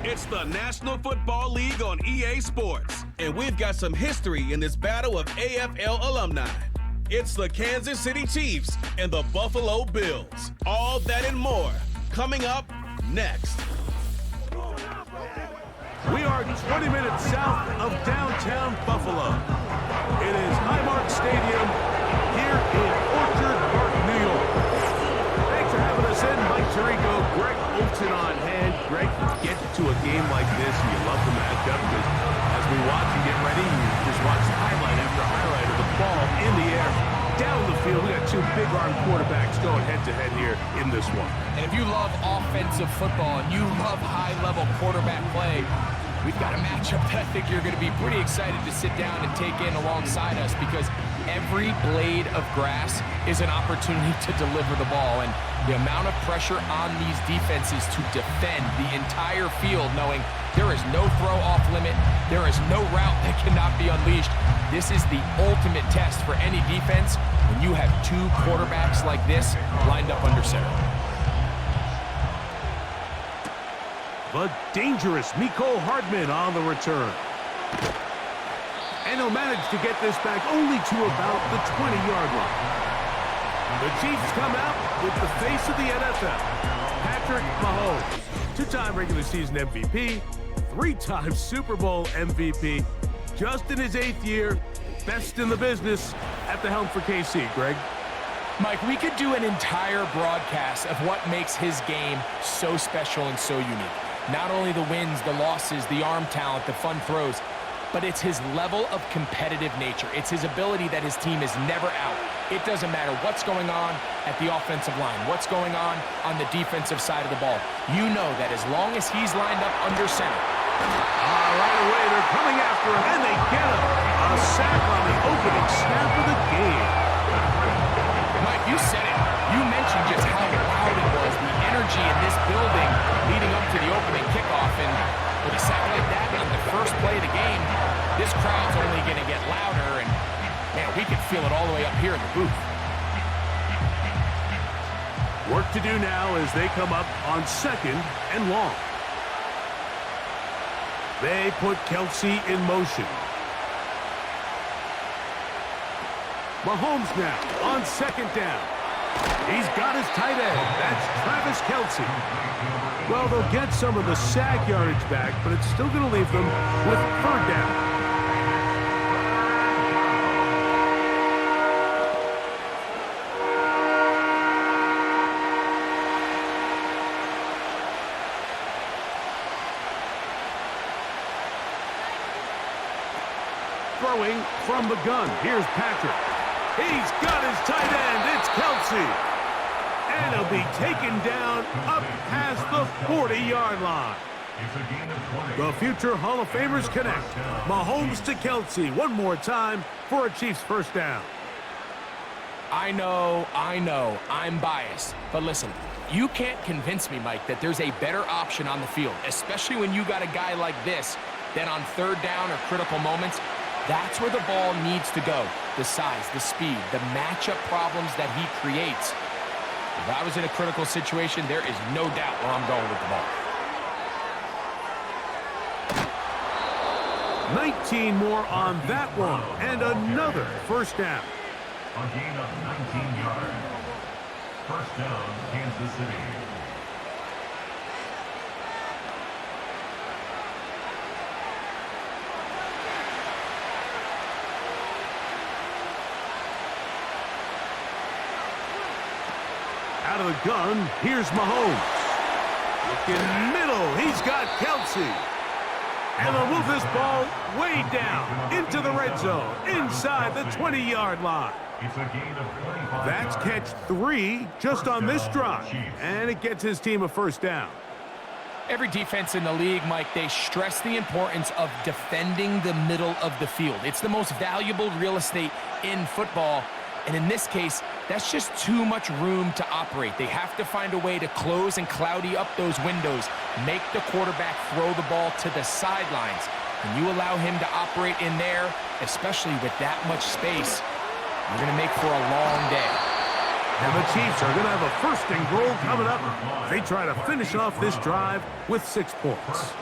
It's the National Football League on EA Sports, and we've got some history in this battle of AFL alumni. It's the Kansas City Chiefs and the Buffalo Bills. All that and more coming up next. We are 20 minutes south of downtown Buffalo. It is Highmark Stadium here in Orchard Park, New York. Thanks for having us in. Mike Tirico, Greg Olson on hand. Greg, get to a game like this and you love the matchup because as we watch and get ready, you just watch highlight after highlight of the ball in the air. Down the field, we got two big-arm quarterbacks going head-to-head here in this one. And if you love offensive football and you love high-level quarterback play, we've got a matchup that I think you're going to be pretty excited to sit down and take in alongside us because every blade of grass is an opportunity to deliver the ball. And the amount of pressure on these defenses to defend the entire field, knowing there is no throw-off limit, there is no route that cannot be unleashed. This is the ultimate test for any defense when you have two quarterbacks like this lined up under center. The dangerous Mecole Hardman on the return. And he'll manage to get this back only to about the 20-yard line. The Chiefs come out with the face of the NFL, Patrick Mahomes. Two-time regular season MVP, three-time Super Bowl MVP, just in his 8th year, best in the business at the helm for KC. Greg? Mike, we could do an entire broadcast of what makes his game so special and so unique. Not only the wins, the losses, the arm talent, the fun throws, but it's his level of competitive nature. It's his ability that his team is never out. It doesn't matter what's going on at the offensive line, what's going on the defensive side of the ball. You know that as long as he's lined up under center. Right away, they're coming after him, and they get him. A sack on the opening snap of the game. Mike, you said it. You mentioned just how loud it was, the energy in this building leading up to the opening kickoff. And with a sack like that on the first play of the game, this crowd's only going to get louder. And, man, we can feel it all the way up here in the booth. Work to do now as they come up on 2nd and long. They put Kelsey in motion. Mahomes now on 2nd down. He's got his tight end. That's Travis Kelsey. Well, they'll get some of the sack yardage back, but it's still going to leave them with 3rd down. Throwing from the gun. Here's Patrick. He's got his tight end. It's Kelsey. And he'll be taken down up past the 40-yard line. The future Hall of Famers connect. Mahomes to Kelsey one more time for a Chiefs first down. I know, I'm biased. But listen, you can't convince me, Mike, that there's a better option on the field, especially when you got a guy like this, than on 3rd down or critical moments. That's where the ball needs to go. The size, the speed, the matchup problems that he creates. If I was in a critical situation, there is no doubt where I'm going with the ball. 19 more on that one, and another first down. A gain of 19 yards. First down, Kansas City. Out of the gun, here's Mahomes. Looking middle, he's got Kelsey. And they'll move this ball way down into the red zone, inside the 20-yard line. It's a gain of 25 That's yards. catch 3 just on this drive, and it gets his team a first down. Every defense in the league, Mike, they stress the importance of defending the middle of the field. It's the most valuable real estate in football. And in this case, that's just too much room to operate. They have to find a way to close and cloudy up those windows, make the quarterback throw the ball to the sidelines. When you allow him to operate in there, especially with that much space, you're going to make for a long day. And the Chiefs are going to have a first and goal coming up. They try to finish off this drive with 6 points.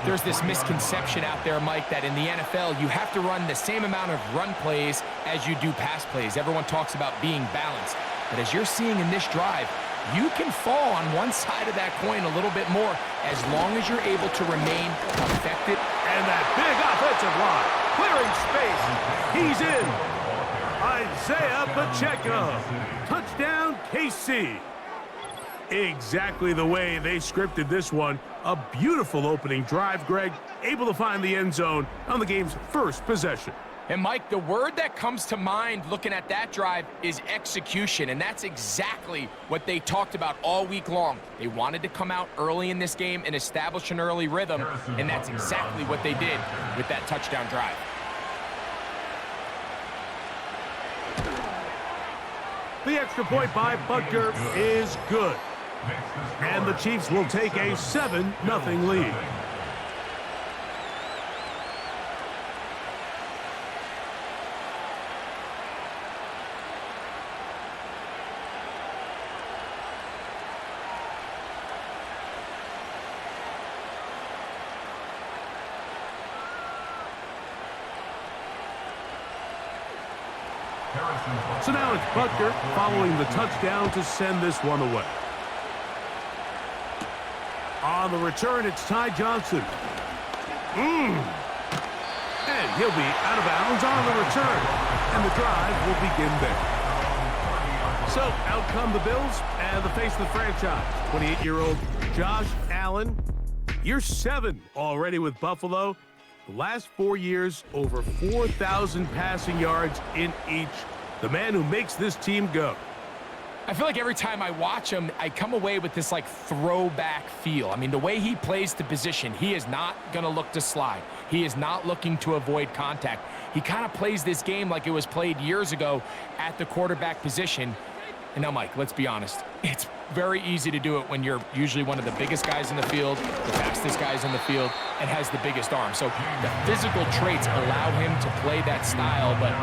There's this misconception out there, Mike, that in the NFL, you have to run the same amount of run plays as you do pass plays. Everyone talks about being balanced. But as you're seeing in this drive, you can fall on one side of that coin a little bit more as long as you're able to remain effective. And that big offensive line, clearing space. He's in. Isaiah Pacheco. Touchdown, KC. Exactly the way they scripted this one. A beautiful opening drive, Greg. Able to find the end zone on the game's first possession. And, Mike, the word that comes to mind looking at that drive is execution, and that's exactly what they talked about all week long. They wanted to come out early in this game and establish an early rhythm, and that's exactly what they did with that touchdown drive. The extra point by Butker is good. And the Chiefs will take a 7-0 lead. So now it's Butker following the touchdown to send this one away. On the return, it's Ty Johnson. And he'll be out of bounds on the return. And the drive will begin there. So out come the Bills and the face of the franchise. 28-year-old Josh Allen. Year 7 already with Buffalo. The last 4 years, over 4,000 passing yards in each. The man who makes this team go. I feel like every time I watch him, I come away with this, like, throwback feel. I mean, the way he plays the position, he is not going to look to slide. He is not looking to avoid contact. He kind of plays this game like it was played years ago at the quarterback position. And now, Mike, let's be honest. It's very easy to do it when you're usually one of the biggest guys in the field, the fastest guys in the field, and has the biggest arm. So the physical traits allow him to play that style, but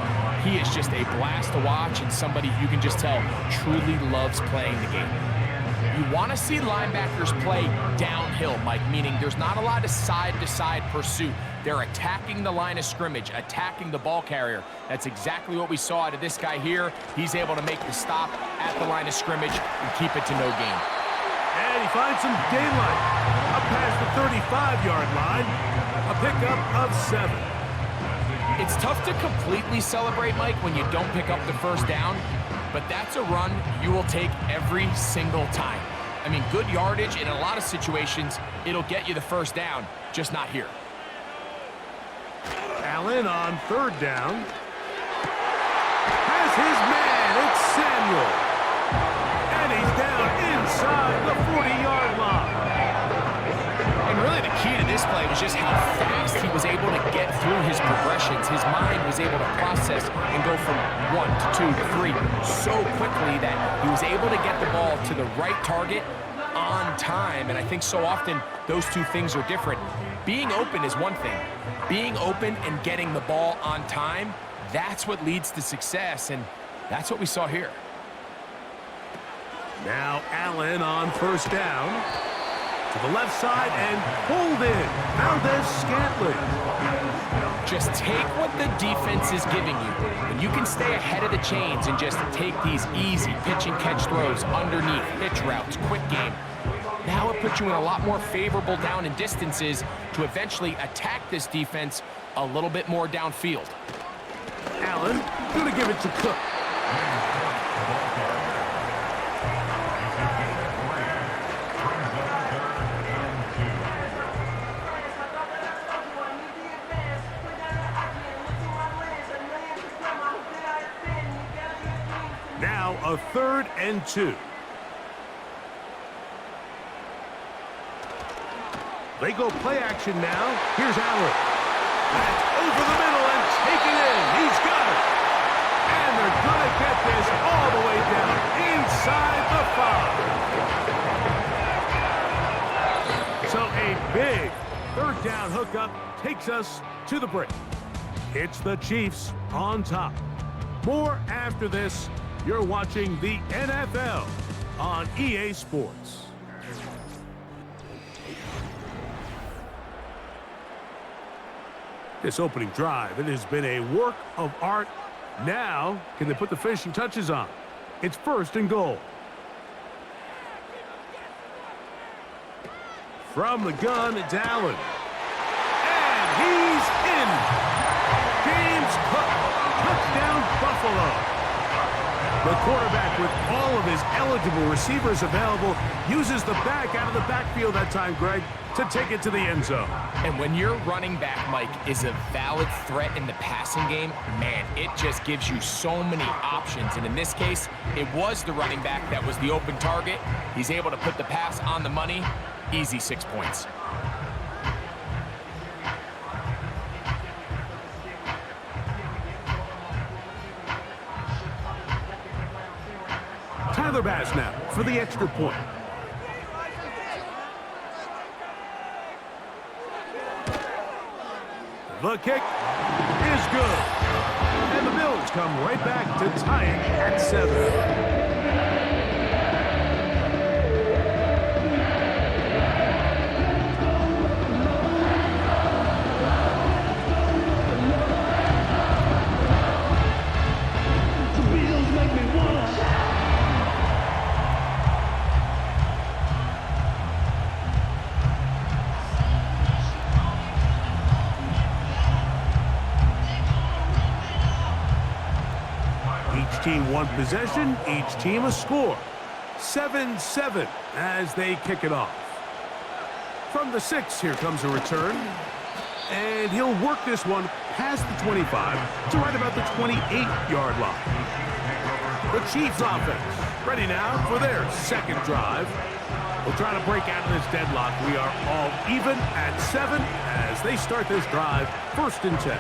he is just a blast to watch and somebody you can just tell truly loves playing the game. You want to see linebackers play downhill, Mike, meaning there's not a lot of side-to-side pursuit. They're attacking the line of scrimmage, attacking the ball carrier. That's exactly what we saw out of this guy here. He's able to make the stop at the line of scrimmage and keep it to no gain. And he finds some daylight. Up past the 35-yard line. A pickup of 7. It's tough to completely celebrate, Mike, when you don't pick up the first down, but that's a run you will take every single time. I mean, good yardage, in a lot of situations, it'll get you the first down, just not here. Allen on 3rd down. Has his man, it's Samuel. And he's down inside the 40-yard line. And really the key to this play was just how fast he was able to get through his progressions. His mind was able to process and go from 1 to 2 to 3 so quickly that he was able to get the ball to the right target on time. And I think so often those two things are different. Being open is one thing. Being open and getting the ball on time, that's what leads to success, and that's what we saw here. Now Allen on 1st down. To the left side and pulled in. Valdez-Scantling. Just take what the defense is giving you. And you can stay ahead of the chains and just take these easy pitch and catch throws underneath, pitch routes, quick game. Now it puts you in a lot more favorable down and distances to eventually attack this defense a little bit more downfield. Allen going to give it to Cook. Now a 3rd and 2. They go play action now. Here's Allen. That's over the middle and taken in. He's got it. And they're going to get this all the way down inside the 5. So a big 3rd down hookup takes us to the break. It's the Chiefs on top. More after this You're watching the NFL on EA Sports. This opening drive, it has been a work of art. Now, can they put the finishing touches on? It's 1st and goal. From the gun, it's Allen. And he's in. James Cook, touchdown Buffalo. The quarterback, with all of his eligible receivers available, uses the back out of the backfield that time, Greg, to take it to the end zone. And when your running back, Mike, is a valid threat in the passing game, man, it just gives you so many options. And in this case, it was the running back that was the open target. He's able to put the pass on the money. Easy 6 points. Tyler Bass now for the extra point. The kick is good. And the Bills come right back to tie it at 7. Team one possession, each team a score. 7-7 as they kick it off. From the 6, here comes a return. And he'll work this one past the 25 to right about the 28-yard line. The Chiefs offense ready now for their second drive. We'll try to break out of this deadlock. We are all even at 7 as they start this drive, 1st and 10.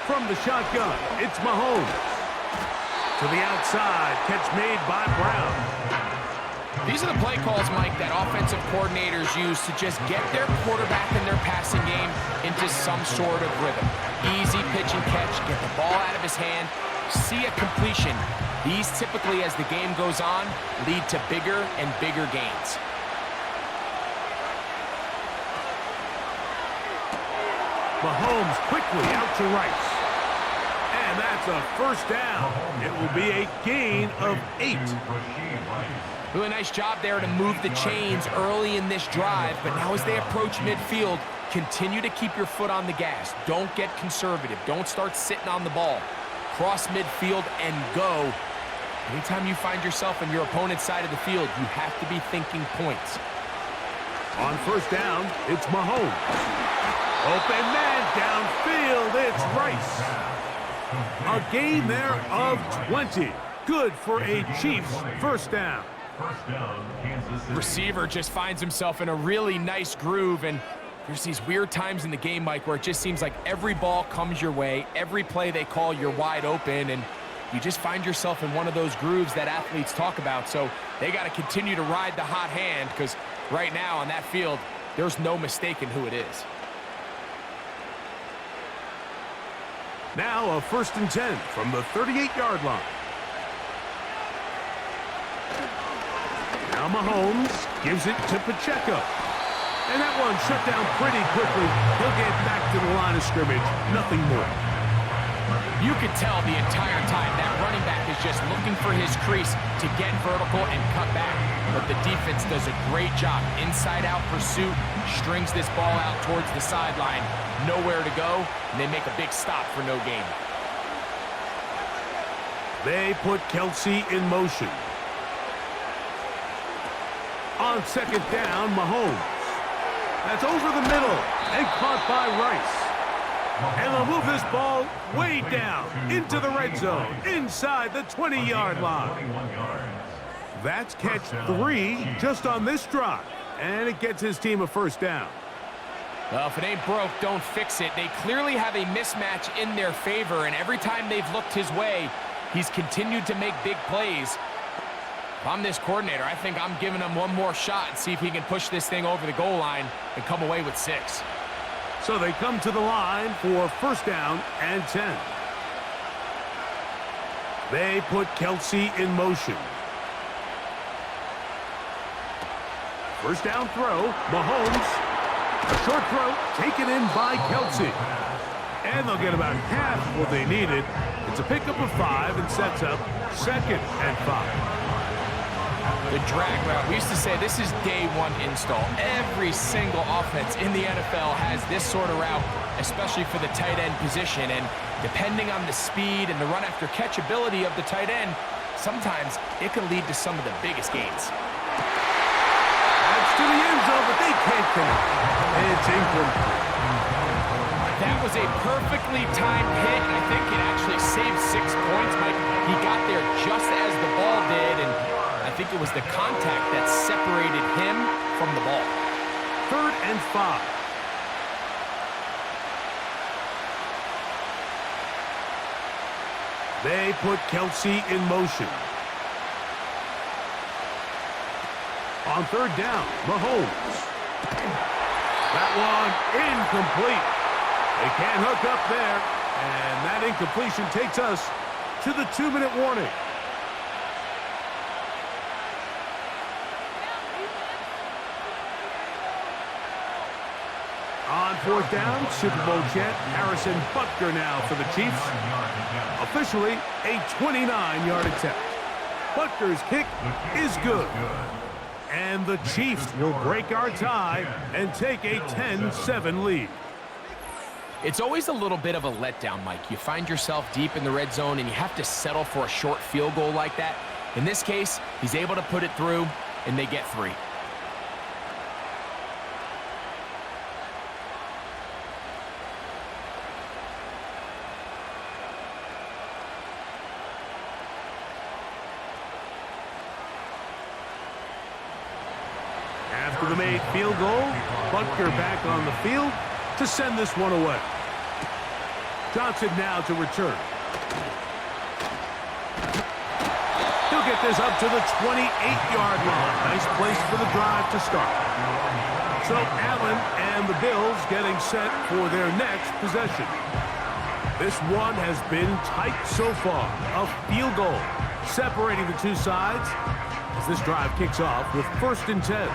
From the shotgun, it's Mahomes. To the outside, catch made by Brown. These are the play calls, Mike, that offensive coordinators use to just get their quarterback and their passing game into some sort of rhythm. Easy pitch and catch, get the ball out of his hand, see a completion. These typically, as the game goes on, lead to bigger and bigger gains. Mahomes quickly out to Rice. And that's a 1st down. It will be a gain of 8. Really nice job there to move the chains early in this drive, but now as they approach midfield, continue to keep your foot on the gas. Don't get conservative. Don't start sitting on the ball. Cross midfield and go. Anytime you find yourself on your opponent's side of the field, you have to be thinking points. On 1st down, it's Mahomes. Open man downfield, it's Rice. A gain there of 20. Good for a Chiefs 1st down. Receiver just finds himself in a really nice groove, and there's these weird times in the game, Mike, where it just seems like every ball comes your way, every play they call, you're wide open, and you just find yourself in one of those grooves that athletes talk about. So they got to continue to ride the hot hand, because right now on that field, there's no mistaking who it is. Now a 1st and 10 from the 38-yard line. Now Mahomes gives it to Pacheco. And that one shut down pretty quickly. He'll get back to the line of scrimmage. Nothing more. You could tell the entire time that running back is just looking for his crease to get vertical and cut back. But the defense does a great job. Inside-out pursuit, strings this ball out towards the sideline. Nowhere to go, and they make a big stop for no gain. They put Kelsey in motion. On 2nd down, Mahomes. That's over the middle and caught by Rice. And they'll move this ball way down into the red zone, inside the 20-yard line. That's catch 3 just on this drive, and it gets his team a 1st down. Well, if it ain't broke, don't fix it. They clearly have a mismatch in their favor, and every time they've looked his way, He's continued to make big plays. If I'm this coordinator, I think I'm giving him one more shot and see if he can push this thing over the goal line and come away with 6. So they come to the line for first down and 10. They put Kelsey in motion. First down throw, Mahomes. A short throw taken in by Kelsey. And they'll get about half what they needed. It's a pickup of 5 and sets up 2nd and 5. The drag route. We used to say this is day 1 install. Every single offense in the NFL has this sort of route, especially for the tight end position. And depending on the speed and the run after catch ability of the tight end, sometimes it can lead to some of the biggest gains. That's to the end zone, but they can't connect. It's incomplete. That was a perfectly timed hit, and I think it actually saved 6 points, Mike. He got there just as the ball did, and I think it was the contact that separated him from the ball. 3rd and 5. They put Kelsey in motion. On 3rd down, Mahomes. That one incomplete. They can't hook up there, and that incompletion takes us to the 2-minute warning. On 4th down, Super Bowl champ Harrison Butker now for the Chiefs. Officially a 29-yard attempt. Butker's kick is good. And the Chiefs will break our tie and take a 10-7 lead. It's always a little bit of a letdown, Mike. You find yourself deep in the red zone and you have to settle for a short field goal like that. In this case, he's able to put it through, and they get 3. After the made field goal, Butker back on the field to send this one away. Johnson now to return. He'll get this up to the 28-yard line. Nice place for the drive to start. So Allen and the Bills getting set for their next possession. This one has been tight so far. A field goal separating the two sides as this drive kicks off with 1st and 10.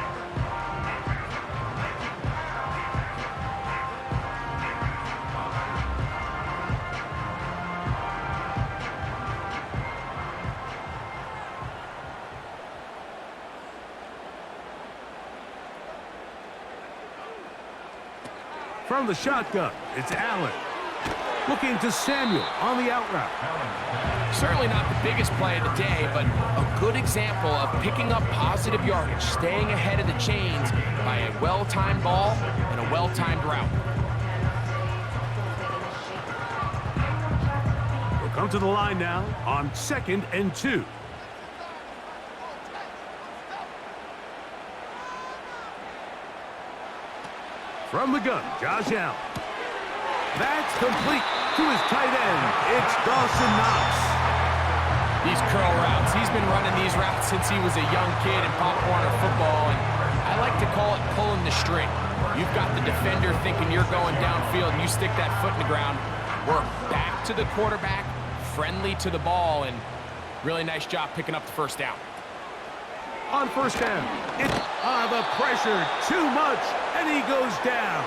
From the shotgun, it's Allen. Looking to Samuel on the out route. Certainly not the biggest play of the day, but a good example of picking up positive yardage, staying ahead of the chains by a well-timed ball and a well-timed route. We'll come to the line now on 2nd and 2. From the gun, Josh Allen. That's complete to his tight end. It's Dawson Knox. These curl routes, he's been running these routes since he was a young kid in Pop Warner football, and I like to call it pulling the string. You've got the defender thinking you're going downfield, and you stick that foot in the ground, work back to the quarterback, friendly to the ball, and really nice job picking up the first down. On 1st down, it's the pressure, too much, and he goes down.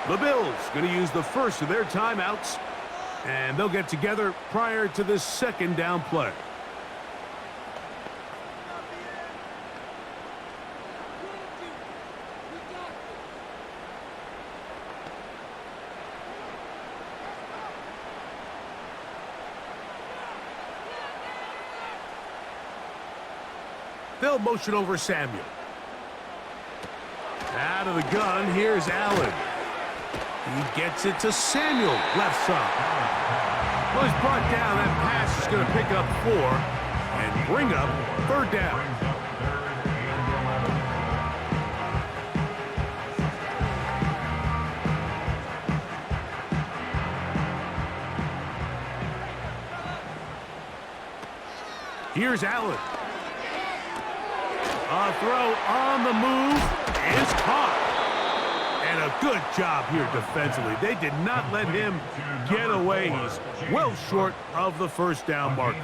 The Bills going to use the first of their timeouts, and they'll get together prior to this 2nd down play. They'll motion over Samuel. Out of the gun, here's Allen. He gets it to Samuel, left side. Well, he's brought down. That pass is going to pick up 4 and bring up 3rd down. here's Allen. A throw on the move is caught. And a good job here defensively. They did not let him get away. He's well short of the first down marker.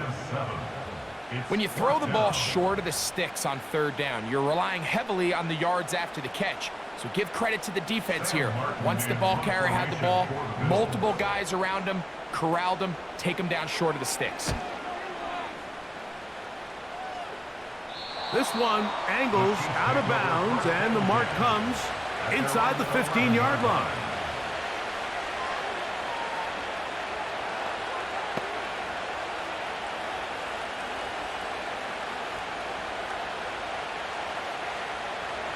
When you throw the ball short of the sticks on third down, you're relying heavily on the yards after the catch. So give credit to the defense here. Once the ball carrier had the ball, multiple guys around him, corralled him, take him down short of the sticks. This one angles out of bounds, and the mark comes inside the 15-yard line.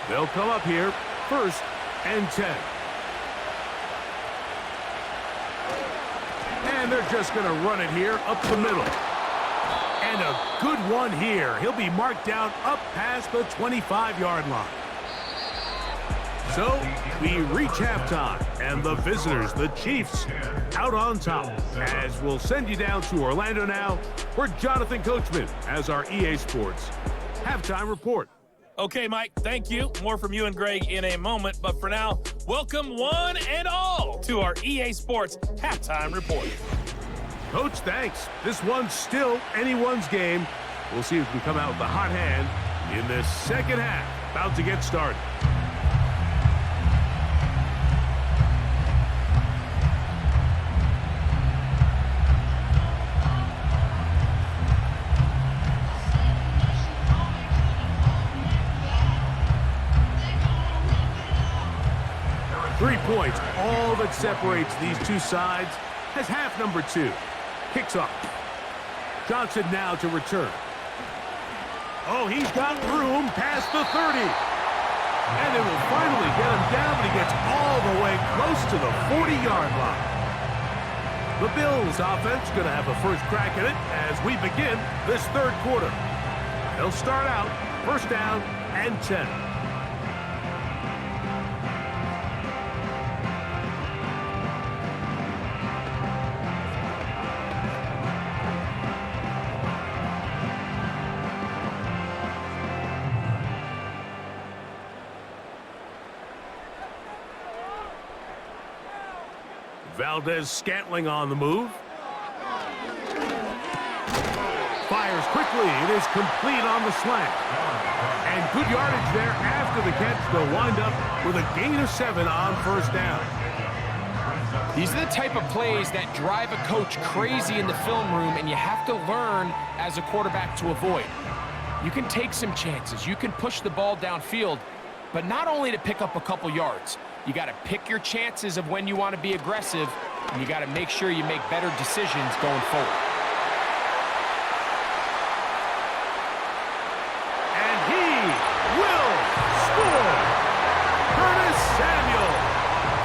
They'll come up here, 1st and 10. And they're just going to run it here up the middle. And a good one here. He'll be marked down up past the 25-yard line. So we reach halftime, and the visitors, the Chiefs, out on top. As we'll send you down to Orlando now for Jonathan Coachman as our EA Sports halftime report. Okay, Mike, thank you. More from you and Greg in a moment. But for now, welcome one and all to our EA Sports halftime report. Coach, thanks. This one's still anyone's game. We'll see if we can come out with a hot hand in this second half. About to get started. Points, all that separates these two sides, as half number 2 kicks off. Johnson now to return. Oh, he's got room past the 30. And they will finally get him down, but he gets all the way close to the 40-yard line. The Bills offense going to have a first crack at it as we begin this third quarter. They'll start out 1st down and 10. Valdez-Scantling on the move. Fires quickly. It is complete on the slant. And good yardage there after the catch. They'll wind up with a gain of 7 on 1st down. These are the type of plays that drive a coach crazy in the film room, and you have to learn as a quarterback to avoid. You can take some chances. You can push the ball downfield, but not only to pick up a couple yards. You got to pick your chances of when you want to be aggressive, and you got to make sure you make better decisions going forward. And he will score. Curtis Samuel.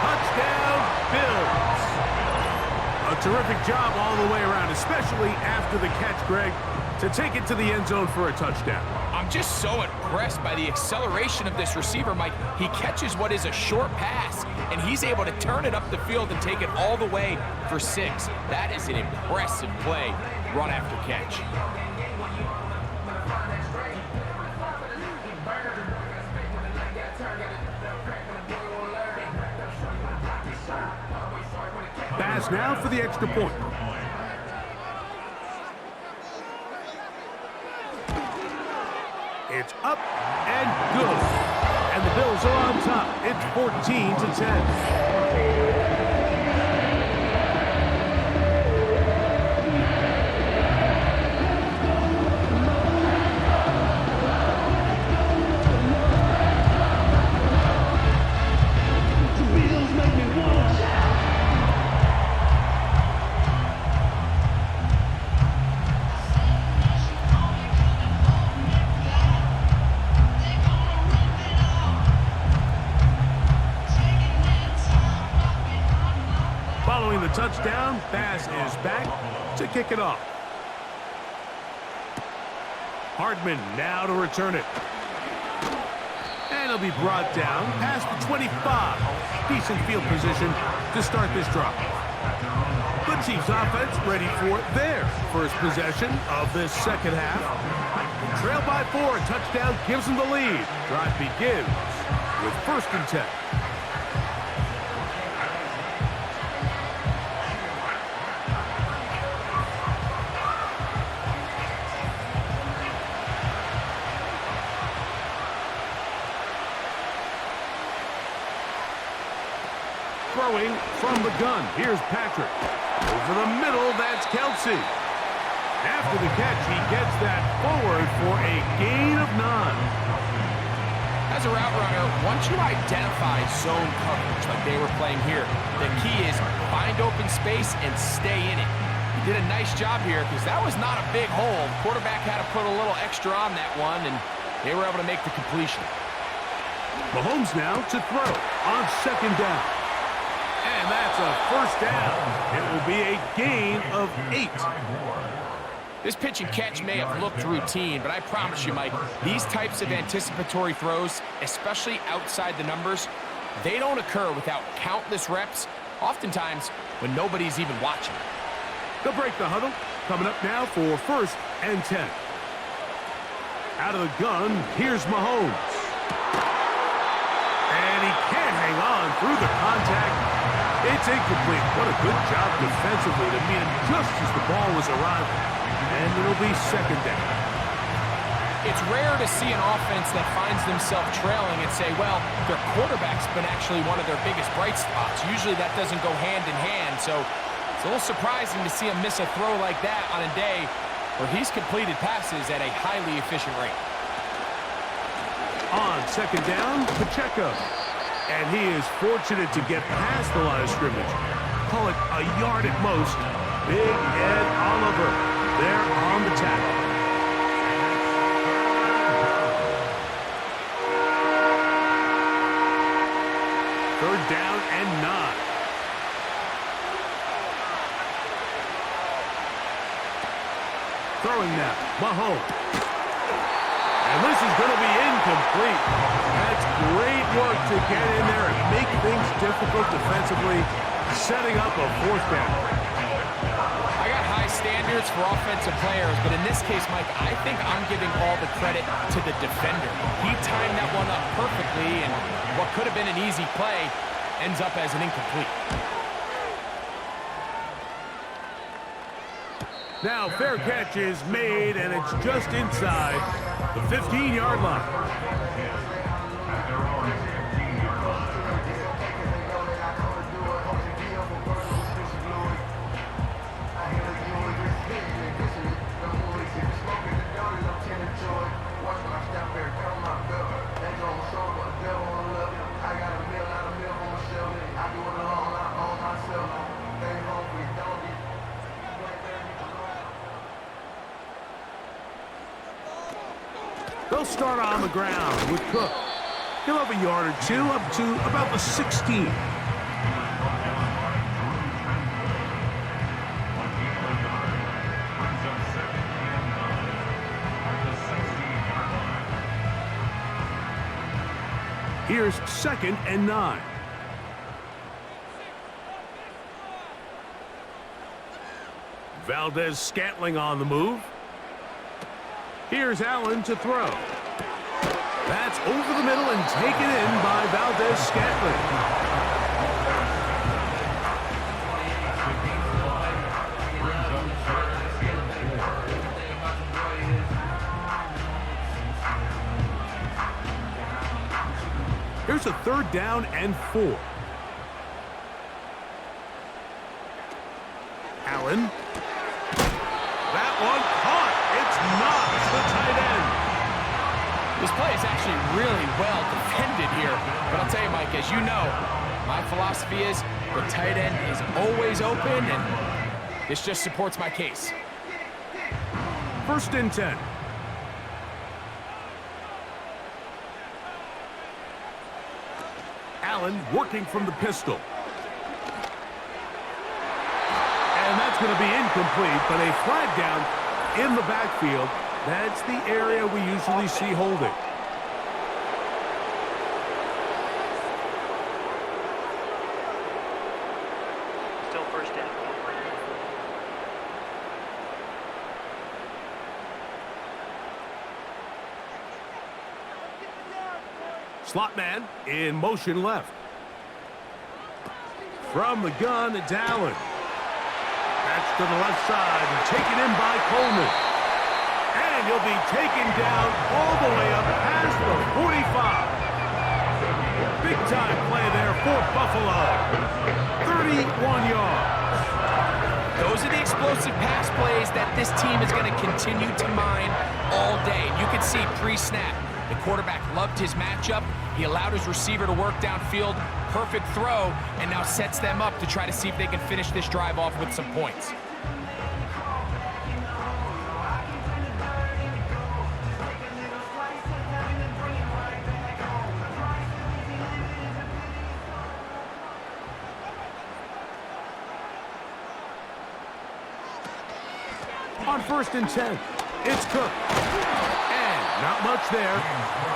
Touchdown, Bills. A terrific job all the way around, especially after the catch, Greg, to take it to the end zone for a touchdown. I'm just so impressed by the acceleration of this receiver, Mike. He catches what is a short pass, and he's able to turn it up the field and take it all the way for 6. That is an impressive play, run after catch. Pass now for the extra point. It's up and good. And the Bills are on top. It's 14-10. Following the touchdown, Bass is back to kick it off. Hardman now to return it. And he'll be brought down past the 25. Decent field position to start this drive. Good Chiefs offense ready for their first possession of this second half. Trail by 4, a touchdown gives them the lead. Drive begins with 1st and 10. Throwing from the gun. Here's Patrick. Over the middle, that's Kelsey. After the catch, he gets that forward for a gain of 9. As a route runner, once you identify zone coverage like they were playing here, the key is find open space and stay in it. He did a nice job here because that was not a big hole. The quarterback had to put a little extra on that one, and they were able to make the completion. Mahomes now to throw on 2nd down. And that's a 1st down. It will be a gain of 8. This pitch and catch may have looked routine, but I promise you, Mike, these types of anticipatory throws, especially outside the numbers, they don't occur without countless reps, oftentimes when nobody's even watching. They'll break the huddle. Coming up now for 1st and 10. Out of the gun, here's Mahomes. And he can't hang on through the contact. It's incomplete. What a good job defensively to meet him just as the ball was arriving. And it'll be 2nd down. It's rare to see an offense that finds themselves trailing and say, well, their quarterback's been actually one of their biggest bright spots. Usually that doesn't go hand in hand, so it's a little surprising to see him miss a throw like that on a day where he's completed passes at a highly efficient rate. On 2nd down, Pacheco. And he is fortunate to get past the line of scrimmage. Call it a yard at most. Big Ed Oliver there on the tackle. Third down and 9. Throwing now, Mahomes. And this is going to be incomplete. That's great work to get in there and make things difficult defensively, setting up a 4th down. I got high standards for offensive players, but in this case, Mike, I think I'm giving all the credit to the defender. He timed that one up perfectly, and what could have been an easy play ends up as an incomplete. Now, fair catch is made, and it's just inside the 15-yard line. They'll start on the ground with Cook. He'll have a yard or 2 up to about the 16. Here's 2nd and 9. Valdez-Scantling on the move. Here's Allen to throw. That's over the middle and taken in by Valdez-Scantling. Here's a 3rd down and 4. Allen. That one caught. It's not the tight end. This play is actually really well defended here. But I'll tell you, Mike, as you know, my philosophy is the tight end is always open, and this just supports my case. 1st and 10. Allen working from the pistol. And that's going to be incomplete, but a flag down in the backfield. That's the area we usually see holding. Still 1st down. Slot man in motion left. From the gun, it's Allen. That's to the left side, and taken in by Coleman. And he'll be taken down all the way up past the 45. Big-time play there for Buffalo. 31 yards. Those are the explosive pass plays that this team is going to continue to mine all day. You can see pre-snap, the quarterback loved his matchup. He allowed his receiver to work downfield, perfect throw, and now sets them up to try to see if they can finish this drive off with some points. On 1st and 10, it's Cook. And not much there.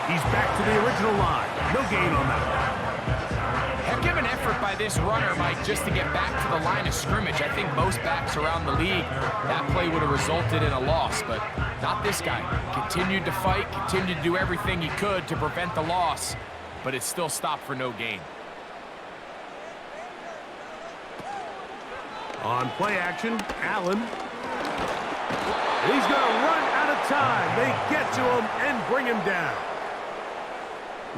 He's back to the original line. No gain on that. Heck of an effort by this runner, Mike, just to get back to the line of scrimmage. I think most backs around the league, that play would have resulted in a loss, but not this guy. Continued to fight, continued to do everything he could to prevent the loss, but it still stopped for no gain. On play action, Allen. He's going to run out of time. They get to him and bring him down.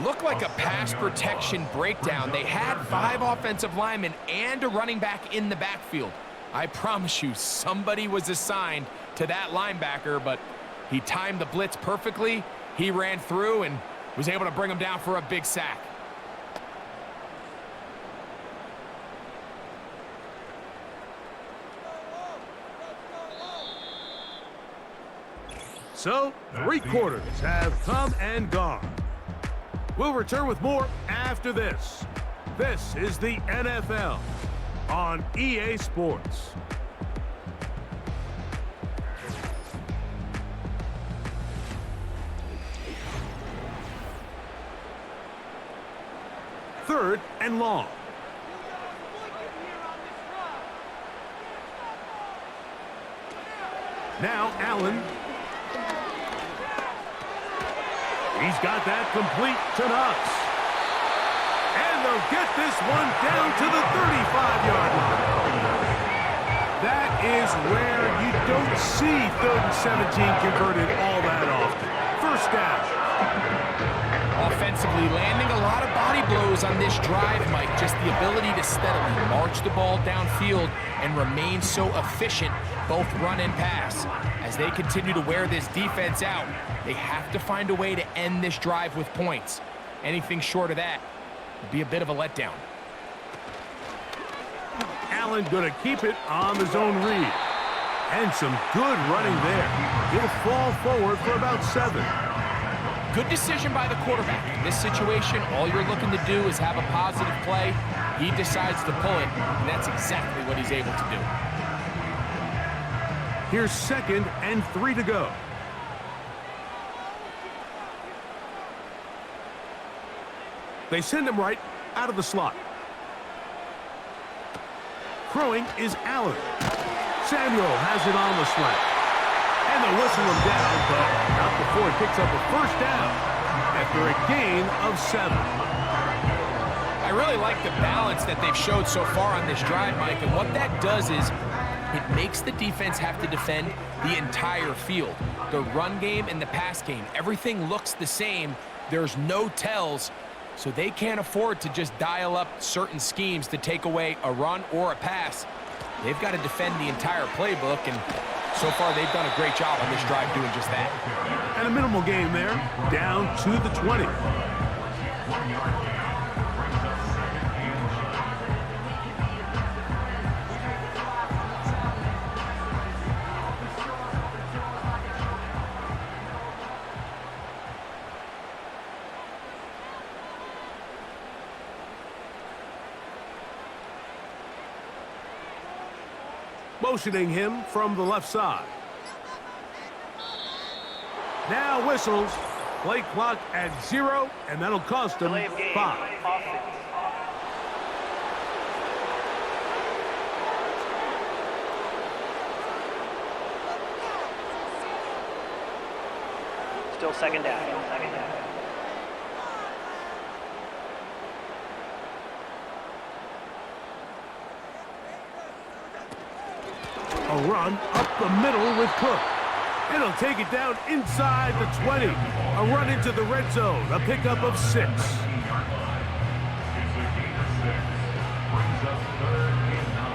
Looked like a pass protection breakdown. They had 5 offensive linemen and a running back in the backfield. I promise you, somebody was assigned to that linebacker, but he timed the blitz perfectly. He ran through and was able to bring him down for a big sack. So, 3 quarters have come and gone. We'll return with more after this. This is the NFL on EA Sports. Third and long. Now Allen. He's got that complete to Knox. And they'll get this one down to the 35-yard line. That is where you don't see 3rd and 17 converted all that often. First down. Offensively, landing a lot of body blows on this drive, Mike. Just the ability to steadily march the ball downfield and remain so efficient, both run and pass. As they continue to wear this defense out, they have to find a way to end this drive with points. Anything short of that would be a bit of a letdown. Allen going to keep it on the zone read. And some good running there. He'll fall forward for about 7. Good decision by the quarterback. In this situation, all you're looking to do is have a positive play. He decides to pull it, and that's exactly what he's able to do. Here's 2nd and 3 to go. They send him right out of the slot. Throwing is Allen. Samuel has it on the slant. And they'll whistle him down, but not before he picks up a first down after a gain of 7. I really like the balance that they've showed so far on this drive, Mike, and what that does is it makes the defense have to defend the entire field. The run game and the pass game, everything looks the same. There's no tells, so they can't afford to just dial up certain schemes to take away a run or a pass. They've got to defend the entire playbook, and so far they've done a great job on this drive doing just that. And a minimal gain there, down to the 20. 1 yard gain. Brings up 2nd and short. Motioning him from the left side. Now whistles. Play clock at 0, and that'll cost him 5. Still 2nd down. A run up the middle with Cook. It'll take it down inside the 20. A run into the red zone. A pickup of 6. 19-yard line. It's a gain of 6. Brings up 3rd and 9.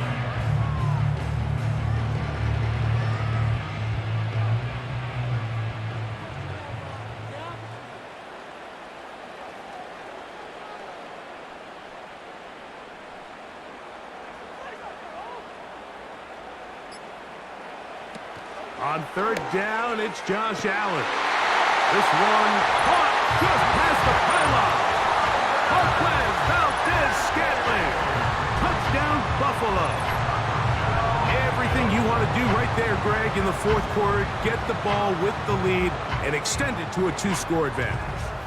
On 3rd down, it's Josh Allen. This one caught just past the pylon. Marquez Valdez-Scantling. Touchdown, Buffalo. Everything you want to do right there, Greg, in the 4th quarter. Get the ball with the lead and extend it to a 2-score advantage.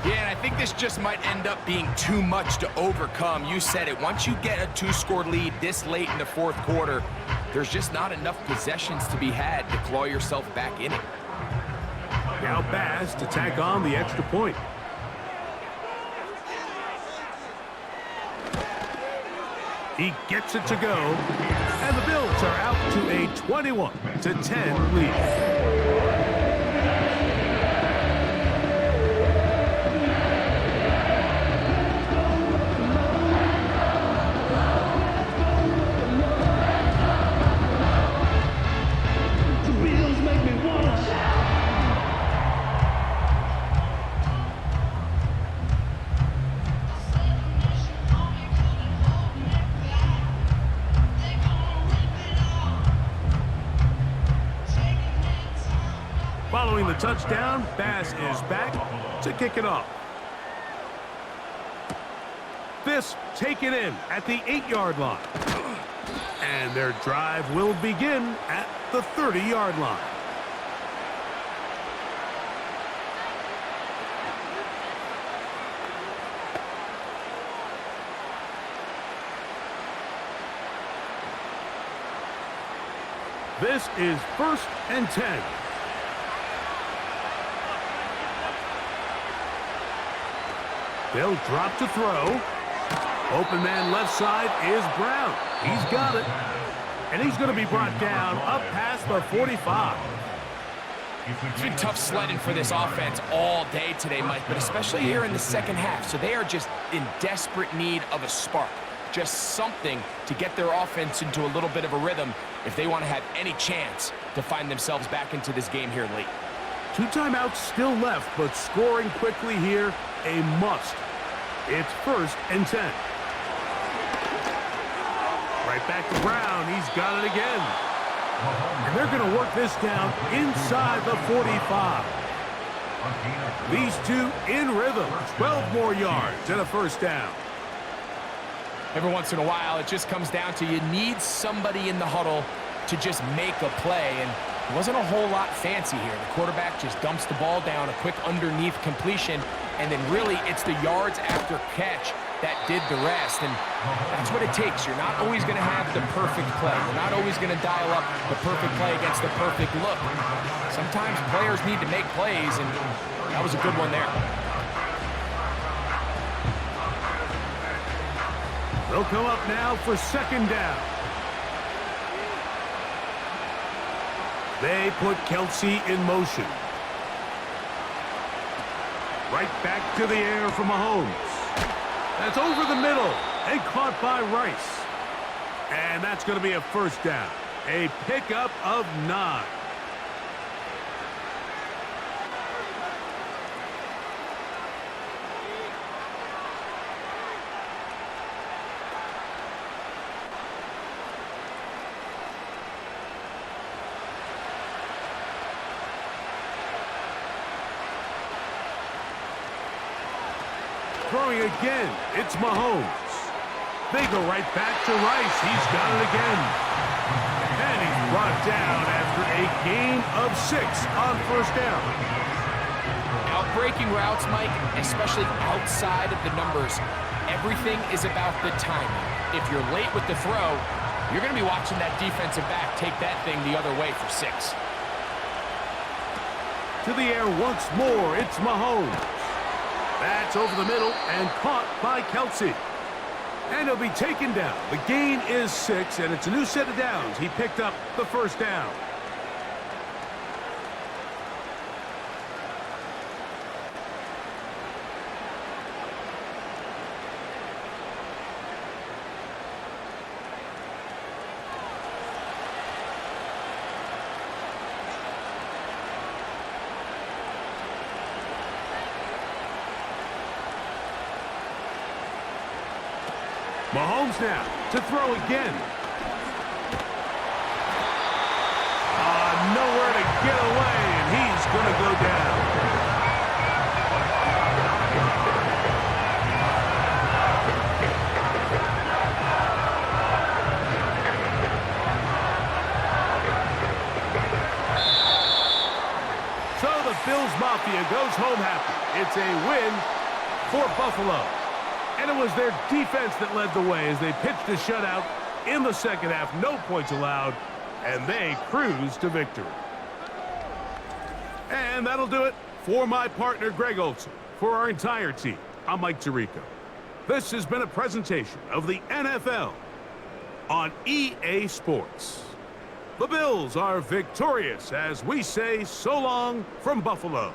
Yeah, and I think this just might end up being too much to overcome. You said it. Once you get a 2-score lead this late in the 4th quarter, there's just not enough possessions to be had to claw yourself back in it. Now Bass to tack on the extra point. He gets it to go, and the Bills are out to a 21-10 lead. Following the touchdown, Bass is back to kick it off. This taken in at the 8-yard line. And their drive will begin at the 30-yard line. This is 1st and 10. They'll drop to throw. Open man left side is Brown. He's got it. And he's going to be brought down up past the 45. It's been tough sledding for this offense all day today, Mike, but especially here in the 2nd half. So they are just in desperate need of a spark. Just something to get their offense into a little bit of a rhythm if they want to have any chance to find themselves back into this game here late. 2 timeouts still left, but scoring quickly here, a must. It's 1st and 10. Right back to Brown. He's got it again. And they're going to work this down inside the 45. These two in rhythm. 12 more yards and a 1st down. Every once in a while, it just comes down to you need somebody in the huddle to just make a play, and it wasn't a whole lot fancy here. The quarterback just dumps the ball down, a quick underneath completion, and then really it's the yards after catch that did the rest, and that's what it takes. You're not always going to have the perfect play. You're not always going to dial up the perfect play against the perfect look. Sometimes players need to make plays, and that was a good one there. They'll come up now for 2nd down. They put Kelsey in motion. Right back to the air for Mahomes. That's over the middle and caught by Rice. And that's going to be a 1st down. A pickup of 9. Throwing again, it's Mahomes. They go right back to Rice. He's got it again. And he's brought down after a gain of 6 on 1st down. Outbreaking routes, Mike, especially outside of the numbers, everything is about the timing. If you're late with the throw, you're going to be watching that defensive back take that thing the other way for 6. To the air once more, it's Mahomes. That's over the middle and caught by Kelsey. And he'll be taken down. The gain is 6, and it's a new set of downs. He picked up the first down. Mahomes now to throw again. Nowhere to get away, and he's going to go down. So the Bills Mafia goes home happy. It's a win for Buffalo. And it was their defense that led the way as they pitched a shutout in the second half. No points allowed, and they cruised to victory. And that'll do it for my partner, Greg Olson. For our entire team, I'm Mike Tirico. This has been a presentation of the NFL on EA Sports. The Bills are victorious as we say so long from Buffalo.